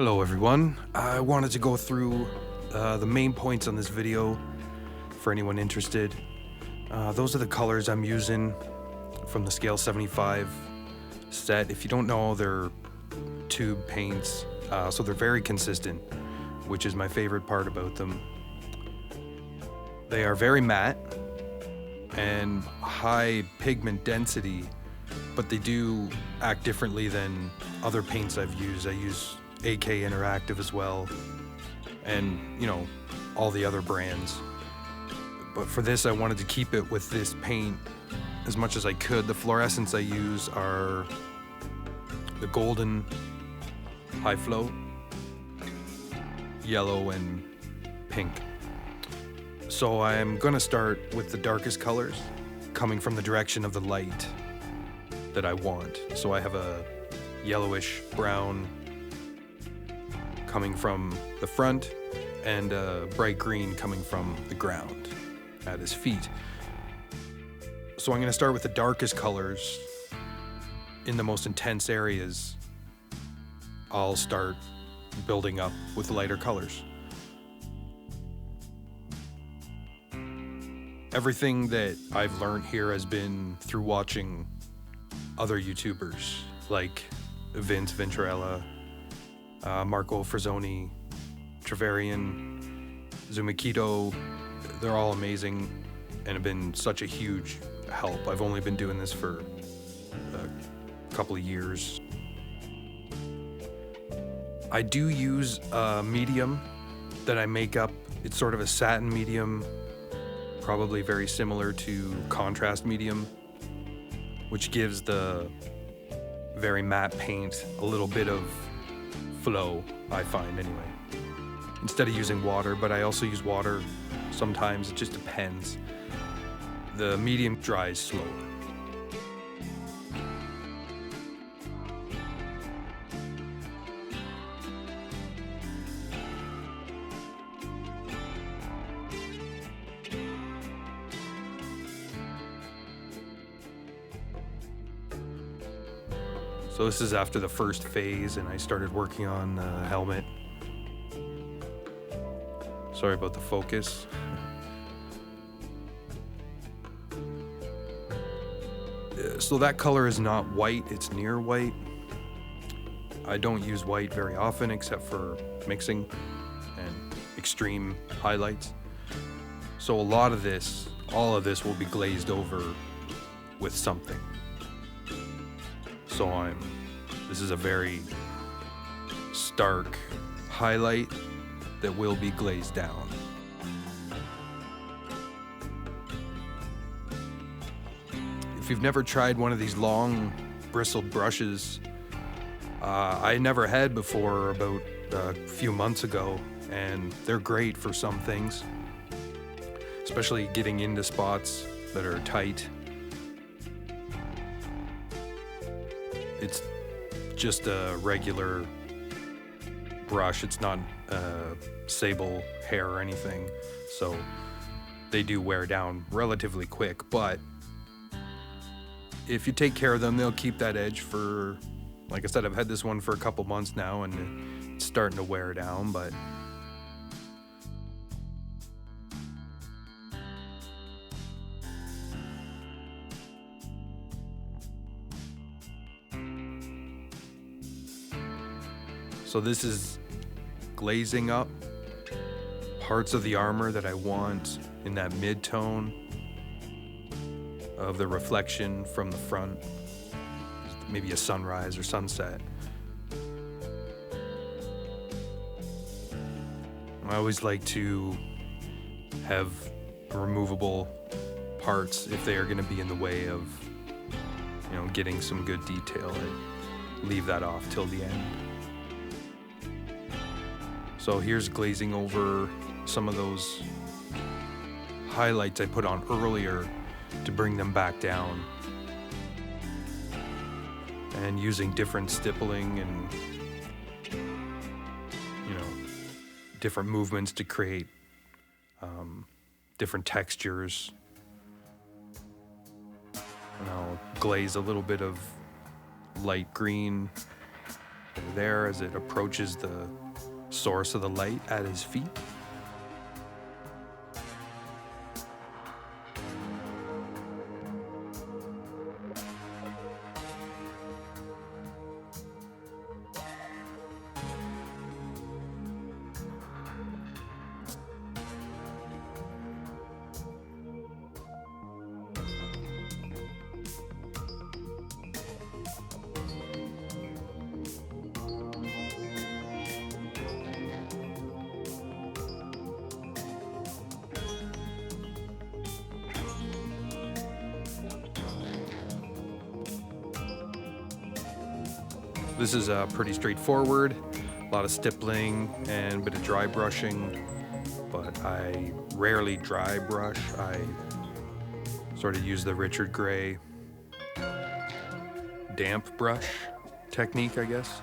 Hello everyone, I wanted to go through the main points on this video for anyone interested. Those are the colors I'm using from the Scale 75 set. If you don't know, they're tube paints, so they're very consistent, which is my favorite part about them. They are very matte and high pigment density, but they do act differently than other paints I've used. I use AK Interactive as well, and all the other brands. But for this, I wanted to keep it with this paint as much as I could. The fluorescents I use are the golden high flow, yellow, and pink. So I'm gonna start with the darkest colors coming from the direction of the light that I want. So I have a yellowish brown coming from the front and a bright green coming from the ground at his feet. So I'm going to start with the darkest colors in the most intense areas. I'll start building up with lighter colors. Everything that I've learned here has been through watching other YouTubers like Vince Venturella, Marco Frazzoni, Treverian, Zumakito. They're all amazing and have been such a huge help. I've only been doing this for a couple of years. I do use a medium that I make up. It's sort of a satin medium, probably very similar to contrast medium, which gives the very matte paint a little bit of flow, I find anyway, instead of using water. But I also use water sometimes, it just depends. The medium dries slower. So this is after the first phase, and I started working on the helmet. Sorry about the focus. So that color is not white, it's near white. I don't use white very often except for mixing and extreme highlights. So a lot of this, all of this will be glazed over with something. So this is a very stark highlight that will be glazed down. If you've never tried one of these long bristled brushes, I never had before about a few months ago, and they're great for some things, especially getting into spots that are tight. It's just a regular brush. It's not sable hair or anything, so they do wear down relatively quick, but if you take care of them, they'll keep that edge for, like I said, I've had this one for a couple months now and it's starting to wear down, but so this is glazing up parts of the armor that I want in that mid-tone of the reflection from the front, maybe a sunrise or sunset. I always like to have removable parts if they are going to be in the way of, getting some good detail. I leave that off till the end. So here's glazing over some of those highlights I put on earlier to bring them back down, and using different stippling and different movements to create different textures. And I'll glaze a little bit of light green there as it approaches the source of the light at his feet. This is pretty straightforward, a lot of stippling and a bit of dry brushing, but I rarely dry brush. I sort of use the Richard Gray damp brush technique, I guess.